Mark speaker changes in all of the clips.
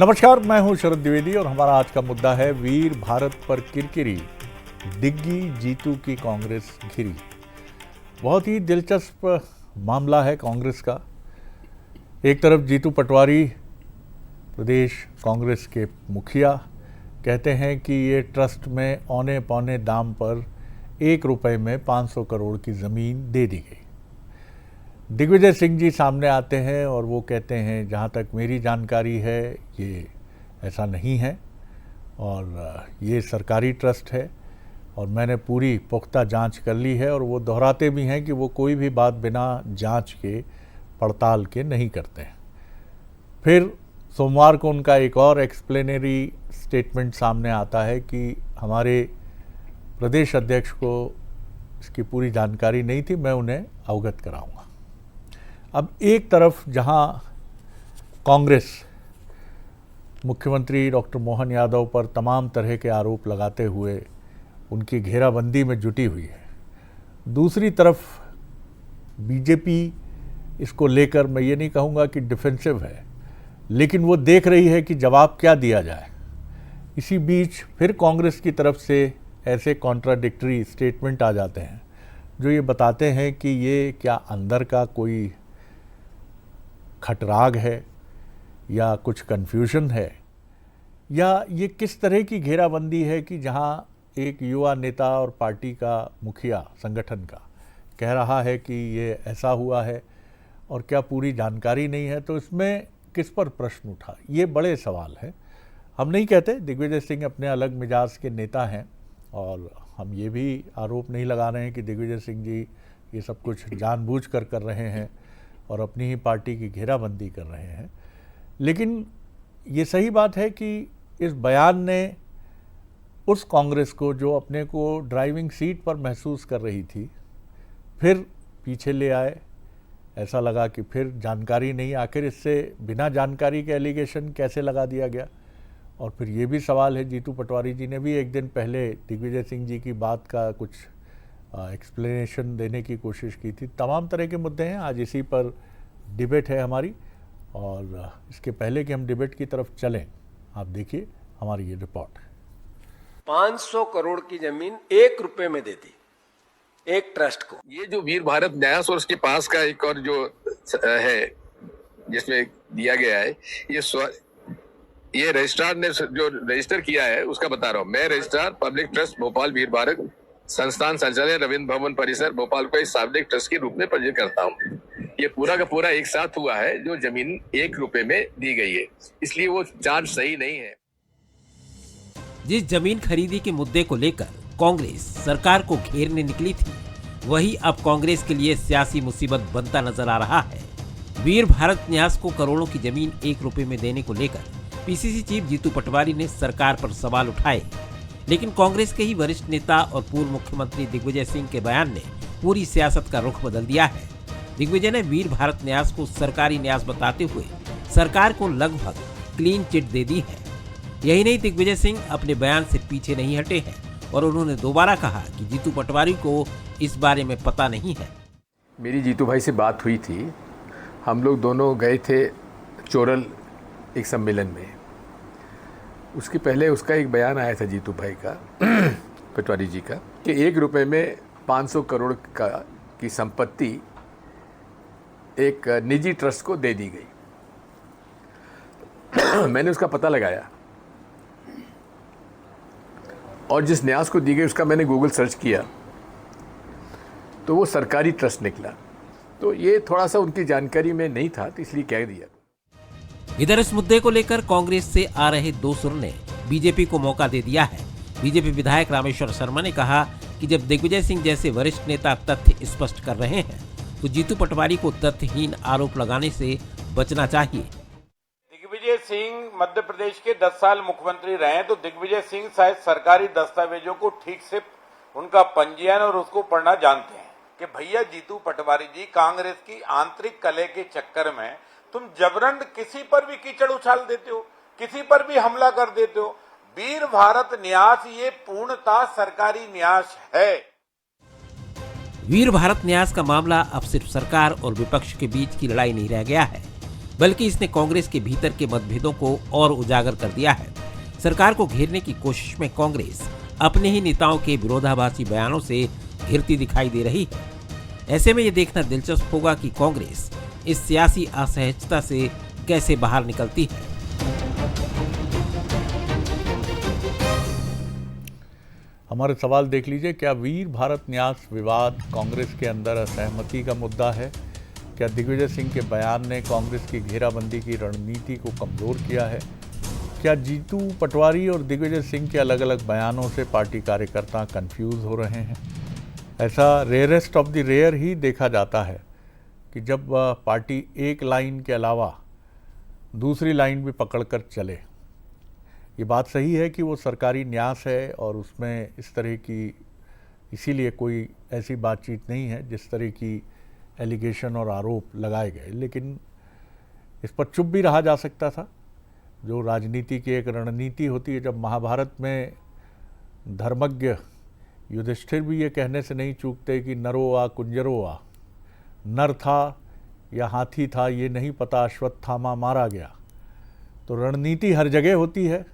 Speaker 1: नमस्कार, मैं हूं शरद द्विवेदी और हमारा आज का मुद्दा है वीर भारत पर किरकिरी, दिग्गी जीतू की कांग्रेस घिरी। बहुत ही दिलचस्प मामला है कांग्रेस का। एक तरफ जीतू पटवारी प्रदेश कांग्रेस के मुखिया कहते हैं कि ये ट्रस्ट में औने पौने दाम पर 1 रुपए में 500 करोड़ की ज़मीन दे दी गई। दिग्विजय सिंह जी सामने आते हैं और वो कहते हैं, जहाँ तक मेरी जानकारी है ये ऐसा नहीं है और ये सरकारी ट्रस्ट है और मैंने पूरी पुख्ता जांच कर ली है। और वो दोहराते भी हैं कि वो कोई भी बात बिना जांच के, पड़ताल के नहीं करते हैं। फिर सोमवार को उनका एक और एक्सप्लेनरी स्टेटमेंट सामने आता है कि हमारे प्रदेश अध्यक्ष को इसकी पूरी जानकारी नहीं थी, मैं उन्हें अवगत कराऊंगा। अब एक तरफ जहां कांग्रेस मुख्यमंत्री डॉक्टर मोहन यादव पर तमाम तरह के आरोप लगाते हुए उनकी घेराबंदी में जुटी हुई है, दूसरी तरफ बीजेपी इसको लेकर, मैं ये नहीं कहूँगा कि डिफेंसिव है, लेकिन वो देख रही है कि जवाब क्या दिया जाए। इसी बीच फिर कांग्रेस की तरफ से ऐसे कॉन्ट्राडिक्टरी स्टेटमेंट आ जाते हैं जो ये बताते हैं कि ये क्या अंदर का कोई खटराग है या कुछ कन्फ्यूजन है, या ये किस तरह की घेराबंदी है कि जहां एक युवा नेता और पार्टी का मुखिया संगठन का कह रहा है कि ये ऐसा हुआ है और क्या पूरी जानकारी नहीं है। तो इसमें किस पर प्रश्न उठा, ये बड़े सवाल है। हम नहीं कहते, दिग्विजय सिंह अपने अलग मिजाज के नेता हैं और हम ये भी आरोप नहीं लगा रहे हैं कि दिग्विजय सिंह जी ये सब कुछ जानबूझकर कर रहे हैं और अपनी ही पार्टी की घेराबंदी कर रहे हैं। लेकिन ये सही बात है कि इस बयान ने उस कांग्रेस को जो अपने को ड्राइविंग सीट पर महसूस कर रही थी, फिर पीछे ले आए। ऐसा लगा कि फिर जानकारी नहीं, आखिर इससे बिना जानकारी के एलिगेशन कैसे लगा दिया गया। और फिर ये भी सवाल है, जीतू पटवारी जी ने भी एक दिन पहले दिग्विजय सिंह जी की बात का कुछ एक्सप्लेनेशन देने की कोशिश की थी। तमाम तरह के मुद्दे हैं, आज इसी पर डिबेट है हमारी। और इसके पहले कि हम डिबेट की तरफ चलें, आप देखिए हमारी ये रिपोर्ट है।
Speaker 2: 500 करोड़ की जमीन 1 रुपए में दे दी एक ट्रस्ट को।
Speaker 3: ये जो वीर भारत न्यास और उसके पास का एक और जो है जिसमें दिया गया है, ये रजिस्ट्रार ने जो रजिस्टर किया है उसका बता रहा हूँ मैं। रजिस्ट्रार पब्लिक ट्रस्ट भोपाल वीर भारत संस्थान संचालय रविंद्र भवन परिसर भोपाल को इस सार्वजनिक ट्रस्ट के रूप में पंजीकृत करता हूँ। ये पूरा का पूरा एक साथ हुआ है जो जमीन 1 रुपए में दी गई है, इसलिए वो चार्ज सही नहीं है।
Speaker 4: जिस जमीन खरीदी के मुद्दे को लेकर कांग्रेस सरकार को घेरने निकली थी, वही अब कांग्रेस के लिए सियासी मुसीबत बनता नजर आ रहा है। वीर भारत न्यास को करोड़ों की जमीन 1 रुपए में देने को लेकर पीसीसी चीफ जीतू पटवारी ने सरकार पर सवाल उठाए, लेकिन कांग्रेस के ही वरिष्ठ नेता और पूर्व मुख्यमंत्री दिग्विजय सिंह के बयान ने पूरी सियासत का रुख बदल दिया है। दिग्विजय ने वीर भारत न्यास को सरकारी न्यास बताते हुए सरकार को लगभग क्लीन चिट दे दी है। यही नहीं, दिग्विजय सिंह अपने बयान से पीछे नहीं हटे हैं और उन्होंने दोबारा कहा कि जीतू पटवारी को इस बारे में पता नहीं है।
Speaker 5: मेरी जीतू भाई से बात हुई थी, हम लोग दोनों गए थे चोरल एक सम्मेलन में। उसके पहले उसका एक बयान आया था जीतू भाई का पटवारी जी का कि 1 रुपए में 500 करोड़ की संपत्ति एक निजी ट्रस्ट को दे दी गई। मैंने उसका पता लगाया और जिस न्यास को दी गई उसका मैंने गूगल सर्च किया तो वो सरकारी ट्रस्ट निकला। तो ये थोड़ा सा उनकी जानकारी में नहीं था, तो इसलिए कह दिया।
Speaker 4: इधर इस मुद्दे को लेकर कांग्रेस से आ रहे दो सुर ने बीजेपी को मौका दे दिया है। बीजेपी विधायक रामेश्वर शर्मा ने कहा कि जब दिग्विजय सिंह जैसे वरिष्ठ नेता तथ्य स्पष्ट कर रहे हैं तो जीतू पटवारी को तथ्यहीन आरोप लगाने से बचना चाहिए।
Speaker 6: दिग्विजय सिंह मध्य प्रदेश के 10 साल मुख्यमंत्री रहे, तो दिग्विजय सिंह शायद सरकारी दस्तावेजों को ठीक से उनका पंजीयन और उसको पढ़ना जानते हैं कि भैया जीतू पटवारी जी, कांग्रेस की आंतरिक कलह के चक्कर में तुम जबरन किसी पर भी कीचड़ उछाल देते हो, किसी पर भी हमला कर देते हो। वीर भारत न्यास ये पूर्णतः सरकारी न्यास है।
Speaker 4: वीर भारत न्यास का मामला अब सिर्फ सरकार और विपक्ष के बीच की लड़ाई नहीं रह गया है, बल्कि इसने कांग्रेस के भीतर के मतभेदों को और उजागर कर दिया है। सरकार को घेरने की कोशिश में कांग्रेस अपने ही नेताओं के विरोधाभासी बयानों से घिरती दिखाई दे रही है। ऐसे में ये देखना दिलचस्प होगा कि कांग्रेस इस सियासी असहजता से कैसे बाहर निकलती है।
Speaker 1: हमारे सवाल देख लीजिए। क्या वीर भारत न्यास विवाद कांग्रेस के अंदर असहमति का मुद्दा है? क्या दिग्विजय सिंह के बयान ने कांग्रेस की घेराबंदी की रणनीति को कमज़ोर किया है? क्या जीतू पटवारी और दिग्विजय सिंह के अलग अलग बयानों से पार्टी कार्यकर्ता कंफ्यूज हो रहे हैं? ऐसा रेयरेस्ट ऑफ द रेयर ही देखा जाता है कि जब पार्टी एक लाइन के अलावा दूसरी लाइन भी पकड़कर चले। ये बात सही है कि वो सरकारी न्यास है और उसमें इस तरह की, इसीलिए कोई ऐसी बातचीत नहीं है जिस तरह की एलिगेशन और आरोप लगाए गए, लेकिन इस पर चुप भी रहा जा सकता था। जो राजनीति की एक रणनीति होती है, जब महाभारत में धर्मज्ञ युधिष्ठिर भी ये कहने से नहीं चूकते कि नरो आ कुंजरो आ, नर था या हाथी था ये नहीं पता, अश्वत्थामा मारा गया। तो रणनीति हर जगह होती है,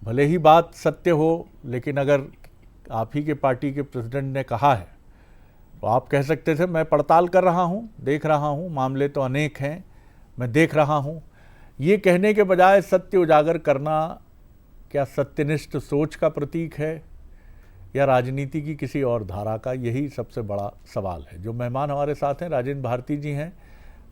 Speaker 1: भले ही बात सत्य हो, लेकिन अगर आप ही के पार्टी के प्रेसिडेंट ने कहा है तो आप कह सकते थे मैं पड़ताल कर रहा हूँ, देख रहा हूँ, मामले तो अनेक हैं, मैं देख रहा हूँ। ये कहने के बजाय सत्य उजागर करना क्या सत्यनिष्ठ सोच का प्रतीक है या राजनीति की किसी और धारा का? यही सबसे बड़ा सवाल है। जो मेहमान हमारे साथ हैं, राजेंद्र भारती जी हैं,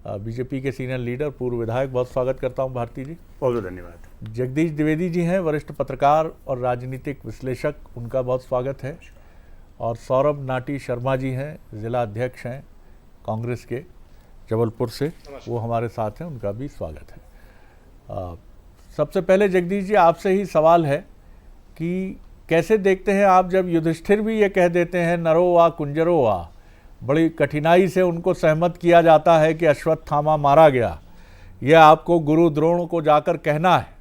Speaker 1: बीजेपी के सीनियर लीडर, पूर्व विधायक। बहुत स्वागत करता हूं भारती जी।
Speaker 7: बहुत बहुत धन्यवाद।
Speaker 1: जगदीश द्विवेदी जी हैं, वरिष्ठ पत्रकार और राजनीतिक विश्लेषक, उनका बहुत स्वागत है। और सौरभ नाटी शर्मा जी हैं, जिला अध्यक्ष हैं कांग्रेस के जबलपुर से, वो हमारे साथ हैं, उनका भी स्वागत है। सबसे पहले जगदीश जी आपसे ही सवाल है कि कैसे देखते हैं आप जब युधिष्ठिर भी ये कह देते हैं नरो आ कुंजरो आ, बड़ी कठिनाई से उनको सहमत किया जाता है कि अश्वत्थामा मारा गया, यह आपको गुरु द्रोण को जाकर कहना है,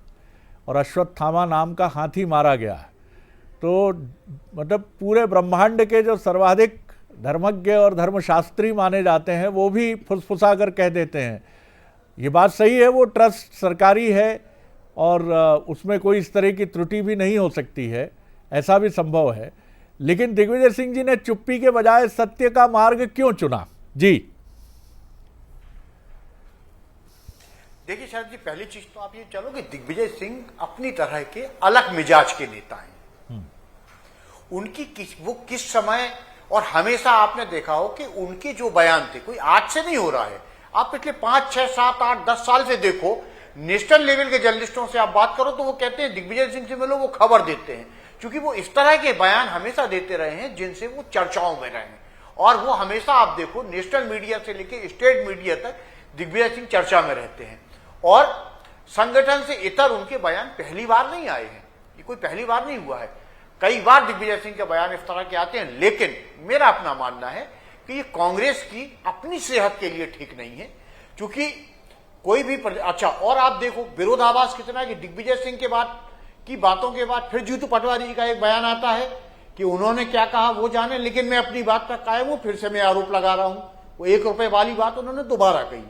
Speaker 1: और अश्वत्थामा नाम का हाथी मारा गया है। तो मतलब पूरे ब्रह्मांड के जो सर्वाधिक धर्मज्ञ और धर्मशास्त्री माने जाते हैं वो भी फुसफुसा कर कह देते हैं। ये बात सही है, वो ट्रस्ट सरकारी है और उसमें कोई इस तरह की त्रुटि भी नहीं हो सकती है, ऐसा भी संभव है। लेकिन दिग्विजय सिंह जी ने चुप्पी के बजाय सत्य का मार्ग क्यों चुना? जी
Speaker 7: देखिए शरद जी, पहली चीज तो आप ये चलो कि दिग्विजय सिंह अपनी तरह के अलग मिजाज के नेता हैं। उनकी वो किस समय और हमेशा आपने देखा हो कि उनके जो बयान थे, कोई आज से नहीं हो रहा है, आप पिछले 5, 6, 7, 8, 10 साल से देखो, नेशनल लेवल के जर्नलिस्टों से आप बात करो तो वो कहते हैं दिग्विजय सिंह से मिलो, वो खबर देते हैं, क्योंकि वो इस तरह के बयान हमेशा देते रहे हैं जिनसे वो चर्चाओं में रहे हैं। और वो हमेशा आप देखो नेशनल मीडिया से लेकर स्टेट मीडिया तक दिग्विजय सिंह चर्चा में रहते हैं। और संगठन से इतर उनके बयान पहली बार नहीं आए हैं, ये कोई पहली बार नहीं हुआ है, कई बार दिग्विजय सिंह के बयान इस तरह के आते हैं। लेकिन मेरा अपना मानना है कि ये कांग्रेस की अपनी सेहत के लिए ठीक नहीं है, क्योंकि कोई भी अच्छा, और आप देखो विरोधाभास कितना है कि दिग्विजय सिंह के बाद की बातों के बाद फिर जीतू पटवारी जी का एक बयान आता है कि उन्होंने क्या कहा वो जाने, लेकिन मैं अपनी बात पर कायम हूं, फिर से मैं आरोप लगा रहा हूं। वो 1 रुपए वाली बात उन्होंने दोबारा कही।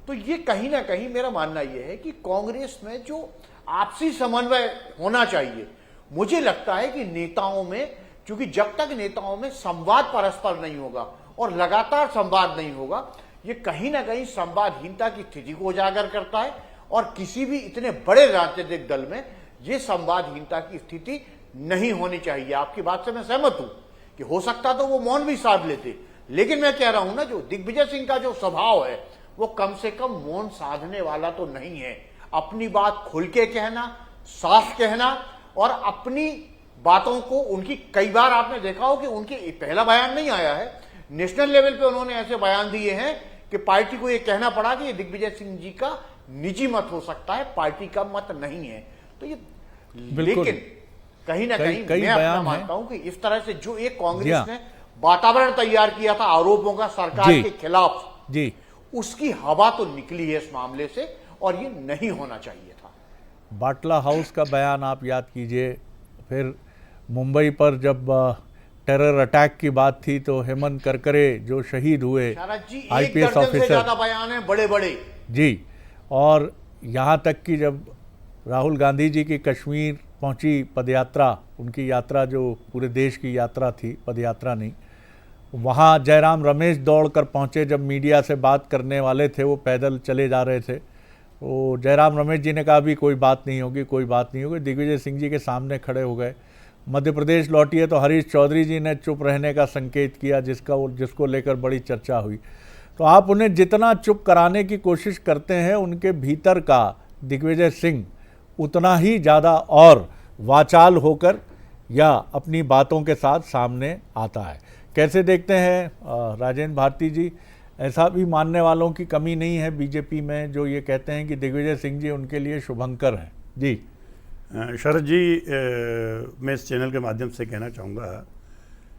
Speaker 7: तो ये कहीं ना कहीं मेरा मानना यह है कि कांग्रेस में जो आपसी समन्वय होना चाहिए, मुझे लगता है कि नेताओं में, क्योंकि जब तक नेताओं में संवाद परस्पर नहीं होगा और लगातार संवाद नहीं होगा, ये कहीं ना कहीं संवादहीनता की स्थिति को उजागर करता है। और किसी भी इतने बड़े राजनीतिक दल में ये संवादहीनता की स्थिति नहीं होनी चाहिए। आपकी बात से मैं सहमत हूं कि हो सकता तो वो मौन भी साध लेते, लेकिन मैं कह रहा हूं ना, जो दिग्विजय सिंह का जो स्वभाव है वो कम से कम मौन साधने वाला तो नहीं है। अपनी बात खुल के कहना, साफ कहना, और अपनी बातों को, उनकी कई बार आपने देखा हो कि उनके पहला बयान नहीं आया है, नेशनल लेवल पे उन्होंने ऐसे बयान दिए हैं कि पार्टी को यह कहना पड़ा कि ये दिग्विजय सिंह जी का निजी मत हो सकता है, पार्टी का मत नहीं है। तो ये लेकिन कहीं ना कहीं मैं अपना मानता हूं कि इस तरह से जो एक कांग्रेस ने वातावरण तैयार किया था आरोपों का सरकार के खिलाफ जी, उसकी हवा तो निकली है इस मामले से, और ये नहीं होना चाहिए था।
Speaker 1: बाटला हाउस का बयान आप याद कीजिए, फिर मुंबई पर जब टेरर अटैक की बात थी तो हेमंत करकरे जो शहीद हुए IPS ऑफिसर,
Speaker 7: ज्यादा बयान है बड़े बड़े
Speaker 1: जी, और यहाँ तक कि जब राहुल गांधी जी की कश्मीर पहुंची पदयात्रा, उनकी यात्रा जो पूरे देश की यात्रा थी, पदयात्रा नहीं, वहाँ जयराम रमेश दौड़कर पहुँचे। जब मीडिया से बात करने वाले थे वो पैदल चले जा रहे थे, तो जयराम रमेश जी ने कहा भी कोई बात नहीं होगी, कोई बात नहीं होगी। दिग्विजय सिंह जी के सामने खड़े हो गए। मध्य प्रदेश लौटिए तो हरीश चौधरी जी ने चुप रहने का संकेत किया, जिसको लेकर बड़ी चर्चा हुई। तो आप उन्हें जितना चुप कराने की कोशिश करते हैं, उनके भीतर का दिग्विजय सिंह उतना ही ज़्यादा और वाचाल होकर या अपनी बातों के साथ सामने आता है। कैसे देखते हैं राजेंद्र भारती जी? ऐसा भी मानने वालों की कमी नहीं है बीजेपी में जो ये कहते हैं कि दिग्विजय सिंह जी उनके लिए शुभंकर हैं। जी
Speaker 8: शरद जी, मैं इस चैनल के माध्यम से कहना चाहूँगा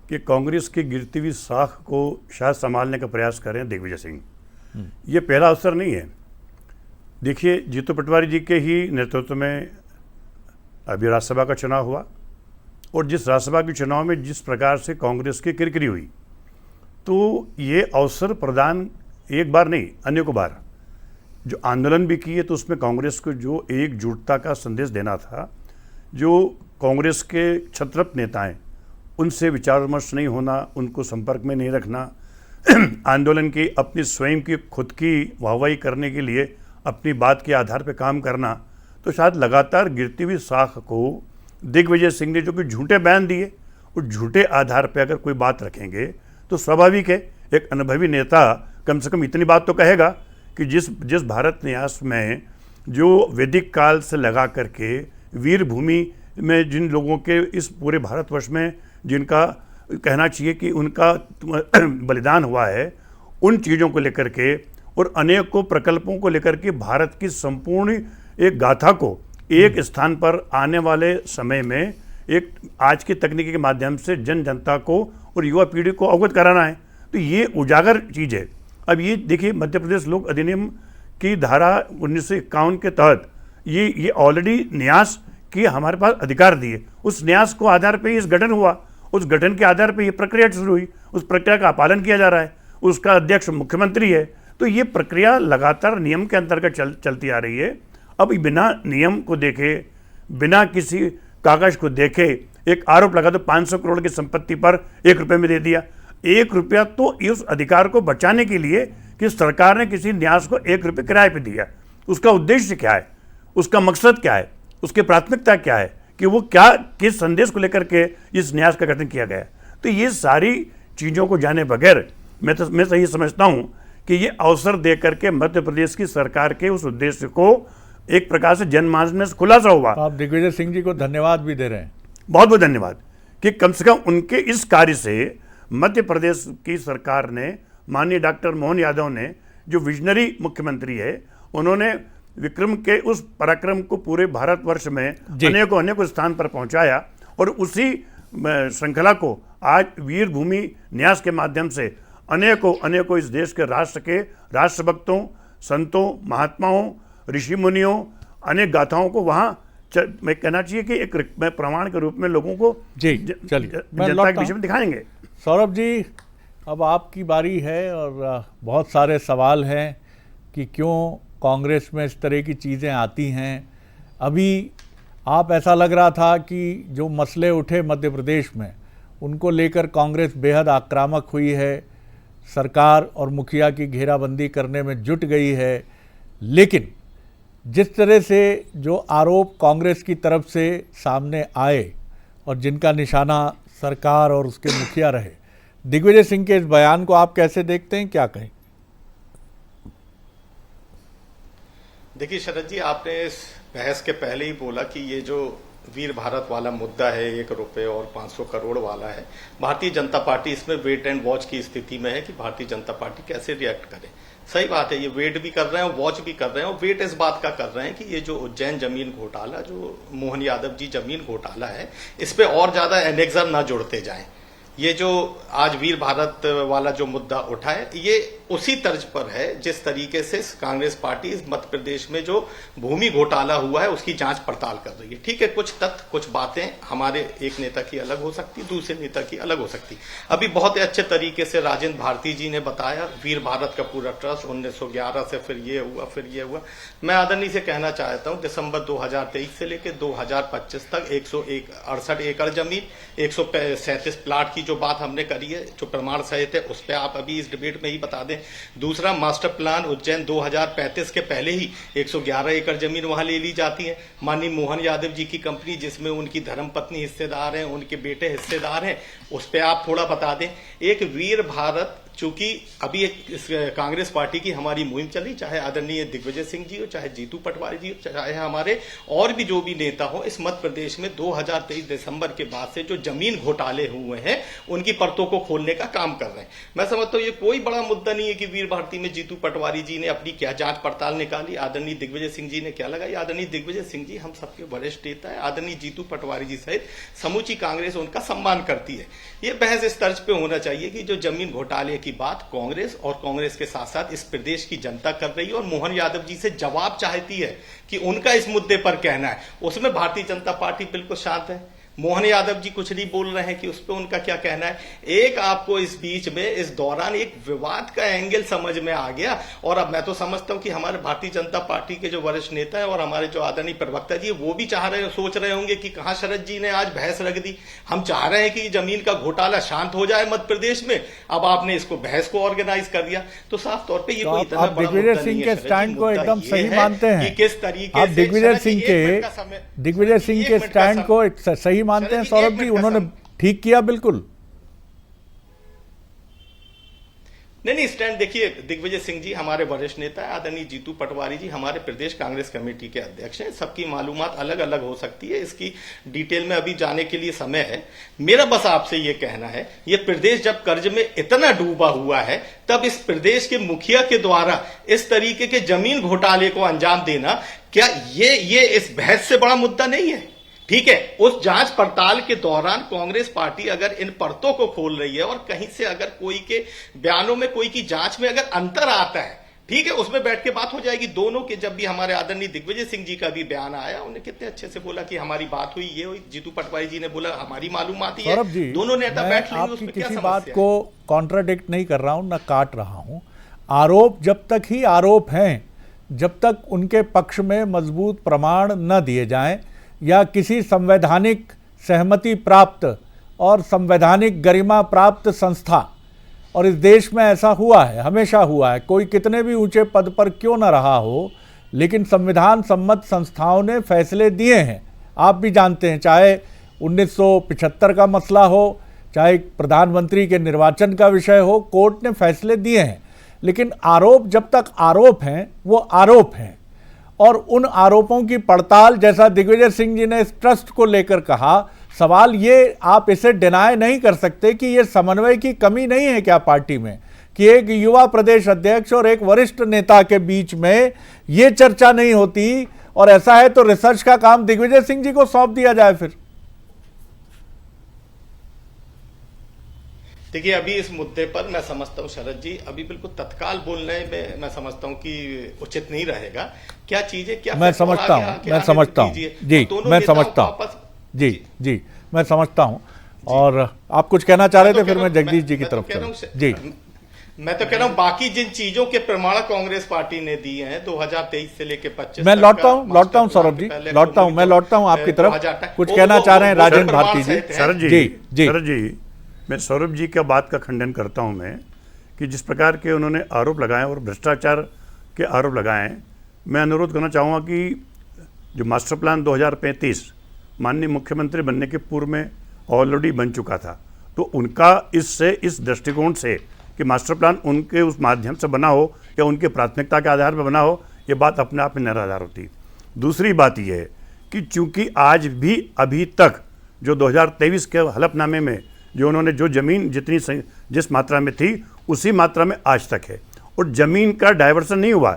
Speaker 8: कि कांग्रेस की गिरती हुई साख को शायद संभालने का प्रयास करें दिग्विजय सिंह। ये पहला अवसर नहीं है। देखिए, जीतू पटवारी जी के ही नेतृत्व में अभी राज्यसभा का चुनाव हुआ, और जिस राज्यसभा के चुनाव में जिस प्रकार से कांग्रेस की किरकिरी हुई, तो ये अवसर प्रदान एक बार नहीं अनेकों बार जो आंदोलन भी किए, तो उसमें कांग्रेस को जो एकजुटता का संदेश देना था, जो कांग्रेस के क्षत्रप नेता हैं उनसे विचार विमर्श नहीं होना, उनको संपर्क में नहीं रखना, आंदोलन की अपनी स्वयं की खुद की वाहवाही करने के लिए अपनी बात के आधार पर काम करना, तो शायद लगातार गिरती हुई साख को दिग्विजय सिंह ने जो कि झूठे बयान दिए, उस झूठे आधार पर अगर कोई बात रखेंगे तो स्वाभाविक है एक अनुभवी नेता कम से कम इतनी बात तो कहेगा कि जिस भारत न्यास में जो वैदिक काल से लगा करके वीर भूमि में जिन लोगों के इस पूरे भारतवर्ष में जिनका कहना चाहिए कि उनका बलिदान हुआ है, उन चीज़ों को लेकर के और अनेकों प्रकल्पों को लेकर के भारत की संपूर्ण एक गाथा को एक स्थान पर आने वाले समय में एक आज की तकनीकी के माध्यम से जनता को और युवा पीढ़ी को अवगत कराना है, तो ये उजागर चीज़ है। अब ये देखिए, मध्य प्रदेश लोक अधिनियम की धारा 1951 के तहत ये ऑलरेडी न्यास की हमारे पास अधिकार दिए, उस न्यास को आधार पे इस गठन हुआ, उस गठन के आधार पे ये प्रक्रिया शुरू हुई, उस प्रक्रिया का पालन किया जा रहा है, उसका अध्यक्ष मुख्यमंत्री है, तो ये प्रक्रिया लगातार नियम के अंतर्गत चलती आ रही है। अब बिना नियम को देखे, बिना किसी कागज को देखे एक आरोप लगा दो 500 करोड़ की संपत्ति पर 1 रुपये में दे दिया। 1 रुपया तो इस अधिकार को बचाने के लिए कि सरकार ने किसी न्यास को 1 रुपये किराए पे दिया, उसका उद्देश्य क्या है, उसका मकसद क्या है, उसकी प्राथमिकता क्या है, कि वो क्या किस संदेश को लेकर के इस न्यास का गठन किया गया। तो ये सारी चीज़ों को जाने बगैर मैं तो ये समझता हूँ कि ये अवसर दे करके मध्य प्रदेश की सरकार के उस उद्देश्य को एक प्रकार से जनमानस में खुलासा हुआ।
Speaker 1: तो आप दिग्विजय सिंह जी को धन्यवाद भी दे रहे हैं।
Speaker 8: बहुत बहुत धन्यवाद कि कम से कम उनके इस कार्य से मध्य प्रदेश की सरकार ने, माननीय डॉक्टर मोहन यादव ने, जो विजनरी मुख्यमंत्री है, उन्होंने विक्रम के उस पराक्रम को पूरे भारतवर्ष में अनेकों स्थान पर पहुंचाया, और उसी श्रृंखला को आज वीर भूमि न्यास के माध्यम से अनेकों इस देश के राष्ट्रभक्तों, संतों, महात्माओं, ऋषि मुनियों, अनेक गाथाओं को वहाँ मैं कहना चाहिए कि एक प्रमाण के रूप में लोगों को जनता के बीच में दिखाएंगे।
Speaker 1: सौरभ जी, अब आपकी बारी है और बहुत सारे सवाल हैं कि क्यों कांग्रेस में इस तरह की चीज़ें आती हैं। अभी आप ऐसा लग रहा था कि जो मसले उठे मध्य प्रदेश में, उनको लेकर कांग्रेस बेहद आक्रामक हुई है, सरकार और मुखिया की घेराबंदी करने में जुट गई है, लेकिन जिस तरह से जो आरोप कांग्रेस की तरफ से सामने आए और जिनका निशाना सरकार और उसके मुखिया रहे, दिग्विजय सिंह के इस बयान को आप कैसे देखते हैं, क्या कहें?
Speaker 9: देखिए शरद जी, आपने इस बहस के पहले ही बोला कि ये जो वीर भारत वाला मुद्दा है, 1 रुपये और 500 करोड़ वाला है, भारतीय जनता पार्टी इसमें वेट एंड वॉच की स्थिति में है कि भारतीय जनता पार्टी कैसे रिएक्ट करे। सही बात है, ये वेट भी कर रहे हैं, वॉच भी कर रहे हैं, और वेट इस बात का कर रहे हैं कि ये जो उज्जैन जमीन घोटाला, जो मोहन यादव जी जमीन घोटाला है, इस पे और ज्यादा एनेक्सर ना जुड़ते जाएं। ये जो आज वीर भारत वाला जो मुद्दा उठा है, ये उसी तर्ज पर है जिस तरीके से कांग्रेस पार्टी इस मध्य प्रदेश में जो भूमि घोटाला हुआ है उसकी जांच पड़ताल कर रही है। ठीक है, कुछ तथ्य कुछ बातें हमारे एक नेता की अलग हो सकती, दूसरे नेता की अलग हो सकती। अभी बहुत ही अच्छे तरीके से राजेंद्र भारती जी ने बताया वीर भारत का पूरा ट्रस्ट 1911 से फिर ये हुआ। मैं आदरणीय से कहना चाहता हूं, दिसंबर 2023 से लेकर 2025 तक 168 एकड़ जमीन, 137 प्लाट की जो बात हमने करी है, जो प्रमाण सहित है, उस पर आप अभी इस डिबेट में ही बता दें। दूसरा, मास्टर प्लान उज्जैन 2035 के पहले ही 111 एकड़ जमीन वहां ले ली जाती है। माननीय मोहन यादव जी की कंपनी, जिसमें उनकी धर्मपत्नी हिस्सेदार हैं, उनके बेटे हिस्सेदार हैं, उस पर आप थोड़ा बता दें। एक वीर भारत, चूंकि अभी इस कांग्रेस पार्टी की हमारी मुहिम चली, चाहे आदरणीय दिग्विजय सिंह जी हो, चाहे जीतू पटवारी जी हो, चाहे हमारे और भी जो भी नेता हो, इस मध्य प्रदेश में 2023 दिसंबर के बाद से जो जमीन घोटाले हुए हैं उनकी परतों को खोलने का काम कर रहे हैं। मैं समझता हूं ये कोई बड़ा मुद्दा नहीं है कि वीर भारती में जीतू पटवारी जी ने अपनी क्या जांच पड़ताल निकाली, आदरणीय दिग्विजय सिंह जी ने क्या लगाई। आदरणीय दिग्विजय सिंह जी हम सबके वरिष्ठ नेता है, आदरणीय जीतू पटवारी जी सहित समूची कांग्रेस उनका सम्मान करती है। ये बहस इस तर्ज पे होना चाहिए कि जो जमीन घोटाले की बात कांग्रेस और कांग्रेस के साथ साथ इस प्रदेश की जनता कर रही है और मोहन यादव जी से जवाब चाहती है कि उनका इस मुद्दे पर कहना है, उसमें भारतीय जनता पार्टी बिल्कुल शांत है। मोहन यादव जी कुछ नहीं बोल रहे हैं कि उस पर उनका क्या कहना है। एक आपको इस बीच में इस दौरान एक विवाद का एंगल समझ में आ गया, और अब मैं तो समझता हूं कि हमारे भारतीय जनता पार्टी के जो वरिष्ठ नेता है और हमारे जो आदरणीय प्रवक्ता जी, वो भी सोच रहे होंगे कि कहां शरद जी ने आज बहस रख दी। हम चाह रहे हैं कि जमीन का घोटाला शांत हो जाए मध्य प्रदेश में, अब आपने इसको बहस को ऑर्गेनाइज कर दिया, तो साफ तौर पर ये कोई इतना बड़ा
Speaker 1: दिग्विजय सिंह के स्टैंड को एकदम सही मानते हैं
Speaker 9: किस तरीके
Speaker 1: आप दिग्विजय सिंह के स्टैंड को सही मानते हैं सौरभ जी? उन्होंने ठीक किया बिल्कुल।
Speaker 9: नहीं, स्टैंड देखिए, दिग्विजय सिंह जी हमारे वरिष्ठ नेता है, आदरणीय जीतू पटवारी जी हमारे प्रदेश कांग्रेस कमेटी के अध्यक्ष हैं। सबकी मालूमात अलग अलग हो सकती है, इसकी डिटेल में अभी जाने के लिए समय है। मेरा बस आपसे ये कहना है, ये प्रदेश जब कर्ज में इतना डूबा हुआ है, तब इस प्रदेश के मुखिया के द्वारा इस तरीके के जमीन घोटाले को अंजाम देना, क्या ये इस बहस से बड़ा मुद्दा नहीं है? ठीक है, उस जांच पड़ताल के दौरान कांग्रेस पार्टी अगर इन परतों को खोल रही है और कहीं से अगर कोई के बयानों में, कोई की जांच में अगर अंतर आता है, ठीक है, उसमें बैठ के बात हो जाएगी। दोनों के, जब भी हमारे आदरणीय दिग्विजय सिंह जी का भी बयान आया, उन्हें कितने अच्छे से बोला कि हमारी बात हुई, ये हुई। जीतू पटवारी जी ने बोला हमारी मालूमात ही है। दोनों नेता बैठ लेंगे, उसमें क्या समस्या है?
Speaker 1: बात को कॉन्ट्राडिक्ट नहीं कर रहा हूं, ना काट रहा हूं। आरोप जब तक ही आरोप हैं, जब तक उनके पक्ष में मजबूत प्रमाण न दिए जाएं या किसी संवैधानिक सहमति प्राप्त और संवैधानिक गरिमा प्राप्त संस्था, और इस देश में ऐसा हुआ है, हमेशा हुआ है, कोई कितने भी ऊंचे पद पर क्यों न रहा हो, लेकिन संविधान सम्मत संस्थाओं ने फैसले दिए हैं। आप भी जानते हैं, चाहे 1975 का मसला हो, चाहे प्रधानमंत्री के निर्वाचन का विषय हो, कोर्ट ने फैसले दिए हैं। लेकिन आरोप जब तक आरोप हैं, वो आरोप हैं, और उन आरोपों की पड़ताल, जैसा दिग्विजय सिंह जी ने इस ट्रस्ट को लेकर कहा, सवाल ये, आप इसे डिनाई नहीं कर सकते कि ये समन्वय की कमी नहीं है क्या पार्टी में, कि एक युवा प्रदेश अध्यक्ष और एक वरिष्ठ नेता के बीच में ये चर्चा नहीं होती, और ऐसा है तो रिसर्च का काम दिग्विजय सिंह जी को सौंप दिया जाए फिर।
Speaker 9: देखिए, अभी इस मुद्दे पर मैं समझता हूं शरद जी, अभी बिल्कुल तत्काल बोलने में मैं समझता हूं कि उचित नहीं रहेगा। क्या चीजें, क्या
Speaker 1: मैं समझता हूं जी, मैं समझता हूं जी, मैं समझता हूं। और आप कुछ कहना चाह रहे थे, फिर मैं जगदीश जी की तरफ जी।
Speaker 9: मैं तो कह रहा हूं, बाकी जिन चीजों के प्रमाण कांग्रेस पार्टी ने दिए हैं 2023 से लेकर 25,
Speaker 1: मैं लौटता हूं सौरभ जी, मैं लौटता हूं आपकी तरफ। कुछ कहना चाह रहे हैं राजेंद्र भारती जी?
Speaker 8: शरद जी, मैं सौरभ जी का बात का खंडन करता हूं मैं, कि जिस प्रकार के उन्होंने आरोप लगाए और भ्रष्टाचार के आरोप लगाए, मैं अनुरोध करना चाहूँगा कि जो मास्टर प्लान 2035 माननीय मुख्यमंत्री बनने के पूर्व में ऑलरेडी बन चुका था, तो उनका इस दृष्टिकोण से कि मास्टर प्लान उनके उस माध्यम से बना हो या उनके प्राथमिकता के आधार पर बना हो, ये बात अपने आप में निराधार होती। दूसरी बात यह है कि चूंकि आज भी अभी तक जो 2023 के हलफनामे में जो उन्होंने जो जमीन जिस मात्रा में थी, उसी मात्रा में आज तक है, और जमीन का डाइवर्सन नहीं हुआ,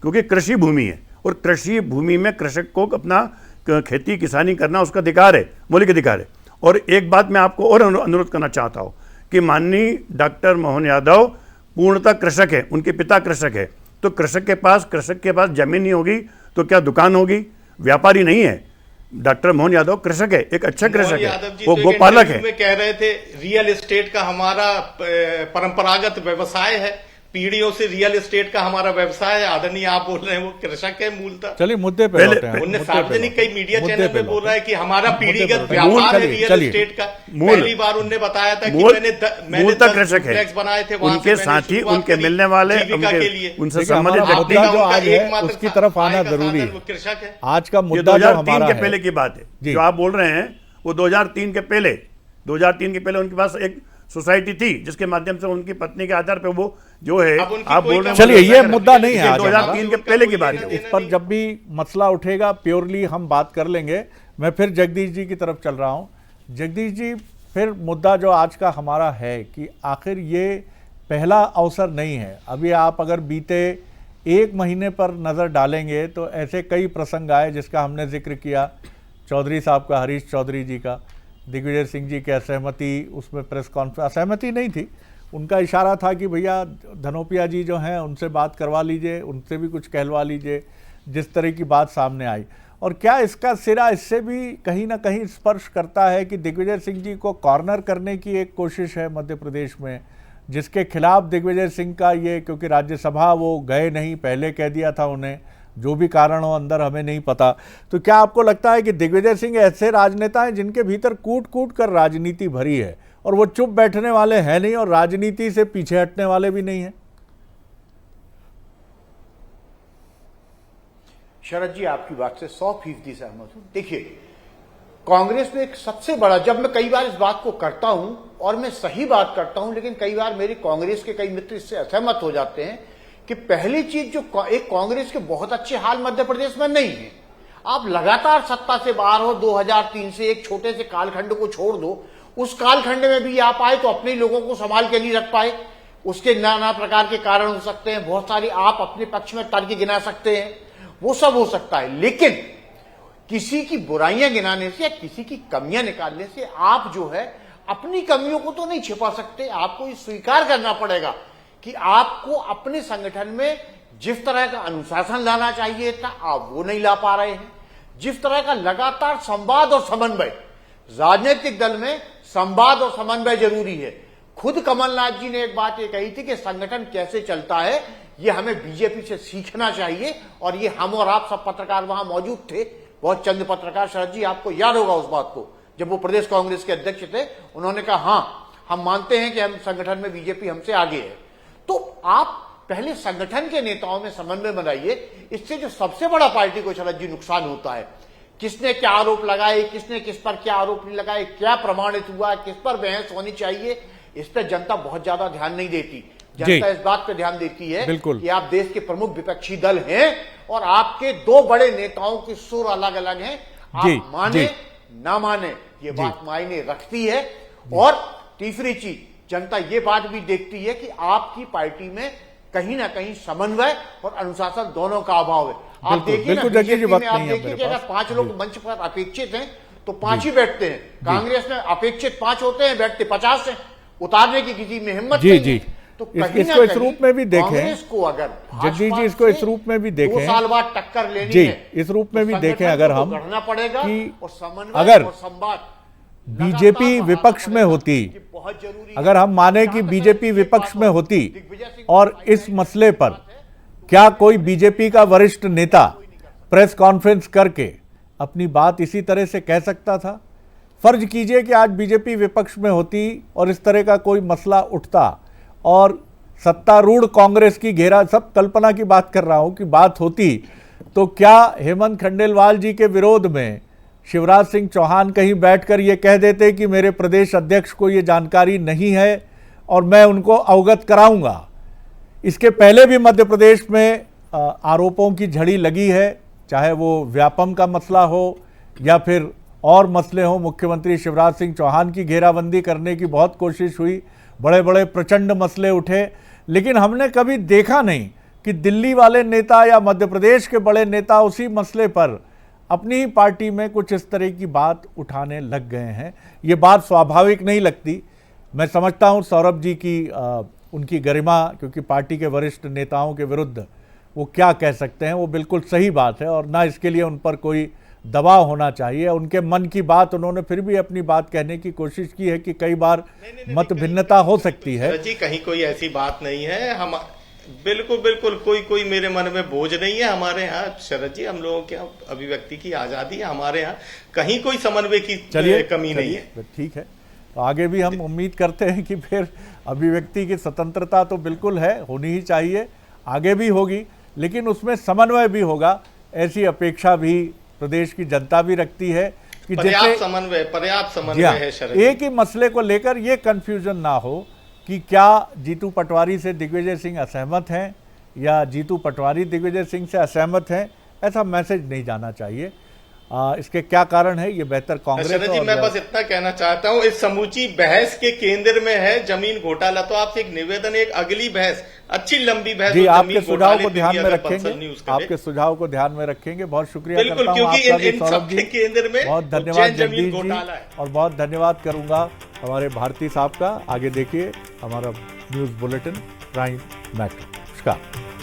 Speaker 8: क्योंकि कृषि भूमि है, और कृषि भूमि में कृषक को अपना खेती किसानी करना उसका अधिकार है, मौलिक अधिकार है। और एक बात मैं आपको और अनुरोध करना चाहता हूँ कि माननीय डॉक्टर मोहन यादव पूर्णतः कृषक है, उनके पिता कृषक है, तो कृषक के पास जमीन नहीं होगी तो क्या दुकान होगी? व्यापारी नहीं है। डॉक्टर मोहन यादव कृषक है, एक अच्छा कृषक है, वो गोपालक है।
Speaker 9: में कह रहे थे रियल एस्टेट का हमारा परंपरागत व्यवसाय है, पीढ़ियों से रियल एस्टेट का हमारा व्यवसाय है। आदरणीय आप बोल रहे हैं वो कृषक है मूलतः।
Speaker 1: चलिए मुद्दे पे लौटते हैं।
Speaker 9: उनने सार्वजनिक कई मीडिया चैनल में बोल रहा है कि हमारा पीढ़ीगत व्यापार है रियल एस्टेट का। पहली बार उनने बताया था कि मैंने
Speaker 8: कृषक है,
Speaker 9: बनाए थे,
Speaker 8: उनके साथी, उनके मिलने वाले, उनसे संबंधित
Speaker 1: व्यक्ति जो आज है उसकी तरफ आना जरूरी है।
Speaker 9: कृषक है।
Speaker 1: आज का मुद्दा जो हमारा
Speaker 8: के पहले की बात है जो आप बोल रहे हैं, वो 2003 के पहले उनके पास एक सोसाइटी थी जिसके माध्यम से उनकी पत्नी के आधार पे वो जो है आप बोल रहे हैं।
Speaker 1: चलिए ये मुद्दा नहीं है,
Speaker 8: 2003 के पहले की बात है।
Speaker 1: इस पर जब भी मसला उठेगा प्योरली हम बात कर लेंगे। मैं फिर जगदीश जी की तरफ चल रहा हूं। जगदीश जी, फिर मुद्दा जो आज का हमारा है कि आखिर ये पहला अवसर नहीं है। अभी आप अगर बीते 1 महीने पर नज़र डालेंगे तो ऐसे कई प्रसंग आए जिसका हमने जिक्र किया, चौधरी साहब का, हरीश चौधरी जी का, दिग्विजय सिंह जी की असहमति, उसमें प्रेस कॉन्फ्रेंस, असहमति नहीं थी, उनका इशारा था कि भैया धनोपिया जी जो हैं उनसे बात करवा लीजिए, उनसे भी कुछ कहलवा लीजिए, जिस तरह की बात सामने आई। और क्या इसका सिरा इससे भी कहीं ना कहीं स्पर्श करता है कि दिग्विजय सिंह जी को कॉर्नर करने की एक कोशिश है मध्य प्रदेश में, जिसके खिलाफ दिग्विजय सिंह का ये, क्योंकि राज्यसभा वो गए नहीं, पहले कह दिया था उन्हें, जो भी कारण हो अंदर हमें नहीं पता। तो क्या आपको लगता है कि दिग्विजय सिंह ऐसे राजनेता हैं जिनके भीतर कूट कूट कर राजनीति भरी है और वो चुप बैठने वाले हैं नहीं और राजनीति से पीछे हटने वाले भी नहीं हैं?
Speaker 7: शरद जी, आपकी बात से 100% सहमत हूं। देखिए, कांग्रेस में एक सबसे बड़ा, जब मैं कई बार इस बात को करता हूं और मैं सही बात करता हूं, लेकिन कई बार मेरे कांग्रेस के कई मित्र इससे असहमत हो जाते हैं कि पहली चीज जो एक कांग्रेस के बहुत अच्छे हाल मध्य प्रदेश में नहीं है। आप लगातार सत्ता से बाहर हो, 2003 से एक छोटे से कालखंड को छोड़ दो, उस कालखंड में भी आप आए तो अपने लोगों को संभाल के नहीं रख पाए। उसके नाना प्रकार के कारण हो सकते हैं, बहुत सारी आप अपने पक्ष में तर्क गिना सकते हैं, वो सब हो सकता है, लेकिन किसी की बुराइयां गिनाने से या किसी की कमियां निकालने से आप जो है अपनी कमियों को तो नहीं छिपा सकते। आपको ये स्वीकार करना पड़ेगा कि आपको अपने संगठन में जिस तरह का अनुशासन लाना चाहिए था आप वो नहीं ला पा रहे हैं। जिस तरह का लगातार संवाद और समन्वय, राजनीतिक दल में संवाद और समन्वय जरूरी है। खुद कमलनाथ जी ने एक बात ये कही थी कि संगठन कैसे चलता है ये हमें बीजेपी से सीखना चाहिए, और ये हम और आप सब पत्रकार वहां मौजूद थे, बहुत चंद पत्रकार, शरद जी आपको याद होगा उस बात को, जब वो प्रदेश कांग्रेस के अध्यक्ष थे, उन्होंने कहा हाँ हम मानते हैं कि हम संगठन में बीजेपी हमसे आगे है। तो आप पहले संगठन के नेताओं में समन्वय बनाइए। इससे जो सबसे बड़ा पार्टी को शरद जी नुकसान होता है, किसने क्या आरोप लगाए, किसने किस पर क्या आरोप नहीं लगाए, क्या प्रमाणित हुआ, किस पर बहस होनी चाहिए, इस पर जनता बहुत ज्यादा ध्यान नहीं देती। जनता इस बात पर ध्यान देती है कि आप देश के प्रमुख विपक्षी दल हैं और आपके 2 बड़े नेताओं के सुर अलग अलग हैं। आप माने ना माने ये बात मायने रखती है। और तीसरी चीज, जनता ये बात भी देखती है कि आपकी पार्टी में कहीं ना कहीं समन्वय और अनुशासन दोनों का अभाव है। आप देखिए ना, बीजेपी में आप देखिए कि अगर 5 लोग मंच पर अपेक्षित हैं तो 5 ही बैठते हैं। कांग्रेस में अपेक्षित 5 होते हैं, बैठते 50 हैं। उतारने की किसी में हिम्मत नहीं है। तो
Speaker 1: इसको इस रूप में भी देखें,
Speaker 7: कांग्रेस को अगर
Speaker 1: जगदीश जी इसको इस रूप में भी देखें,
Speaker 7: 2 साल बाद टक्कर लेनी
Speaker 1: जी,
Speaker 7: है,
Speaker 1: इस रूप में भी देखें अगर हम
Speaker 7: करना पड़ेगा
Speaker 1: कि
Speaker 7: और समन्वय
Speaker 1: अगर
Speaker 7: और संवाद
Speaker 1: बीजेपी विपक्ष में होती, अगर हम माने कि बीजेपी विपक्ष में होती और इस मसले पर क्या कोई बीजेपी का वरिष्ठ नेता प्रेस कॉन्फ्रेंस करके अपनी बात इसी तरह से कह सकता था? फर्ज कीजिए कि आज बीजेपी विपक्ष में होती और इस तरह का कोई मसला उठता और सत्तारूढ़ कांग्रेस की घेरा, सब कल्पना की बात कर रहा हूं, कि बात होती, तो क्या हेमंत खंडेलवाल जी के विरोध में शिवराज सिंह चौहान कहीं बैठकर ये कह देते कि मेरे प्रदेश अध्यक्ष को ये जानकारी नहीं है और मैं उनको अवगत कराऊंगा? इसके पहले भी मध्य प्रदेश में आरोपों की झड़ी लगी है, चाहे वो व्यापम का मसला हो या फिर और मसले हों। मुख्यमंत्री शिवराज सिंह चौहान की घेराबंदी करने की बहुत कोशिश हुई, बड़े बड़े प्रचंड मसले उठे, लेकिन हमने कभी देखा नहीं कि दिल्ली वाले नेता या मध्य प्रदेश के बड़े नेता उसी मसले पर अपनी ही पार्टी में कुछ इस तरह की बात उठाने लग गए हैं। ये बात स्वाभाविक नहीं लगती। मैं समझता हूं सौरभ जी की उनकी गरिमा, क्योंकि पार्टी के वरिष्ठ नेताओं के विरुद्ध वो क्या कह सकते हैं, वो बिल्कुल सही बात है और ना इसके लिए उन पर कोई दबाव होना चाहिए। उनके मन की बात उन्होंने फिर भी अपनी बात कहने की कोशिश की है कि कई बार मत भिन्नता हो सकती है।
Speaker 9: जी कहीं कोई ऐसी बात नहीं है, हम बिल्कुल कोई मेरे मन में बोझ नहीं है। हमारे यहाँ शरद जी, हम लोगों के यहाँ अभिव्यक्ति की आजादी है, हमारे यहाँ कहीं कोई समन्वय की कमी नहीं है।
Speaker 1: ठीक है, तो आगे भी हम उम्मीद करते हैं कि फिर अभिव्यक्ति की स्वतंत्रता तो बिल्कुल है, होनी ही चाहिए, आगे भी होगी, लेकिन उसमें समन्वय भी होगा, ऐसी अपेक्षा भी प्रदेश की जनता भी रखती है कि
Speaker 9: पर्याप्त समन्वय है शरद जी।
Speaker 1: एक ही मसले को लेकर ये कंफ्यूजन ना हो कि क्या जीतू पटवारी से दिग्विजय सिंह असहमत हैं या जीतू पटवारी दिग्विजय सिंह से असहमत हैं, ऐसा मैसेज नहीं जाना चाहिए। इसके क्या कारण है ये बेहतर कांग्रेस।
Speaker 9: शरद जी मैं बस इतना कहना चाहता हूं, इस समूची बहस के केंद्र में है जमीन घोटाला। तो आपसे एक निवेदन है, एक अगली बहस, अच्छी लंबी बहस
Speaker 1: जी, आपके सुझाव को ध्यान में रखेंगे, आपके सुझाव को ध्यान में रखेंगे। बहुत शुक्रिया करता हूं आपका भी सौरभ जी,
Speaker 9: केंद्र में
Speaker 1: बहुत धन्यवाद जगदीश जी, और बहुत धन्यवाद करूंगा हमारे भारती साहब का। आगे देखिए हमारा न्यूज बुलेटिन प्राइम मेट्रो। नमस्कार।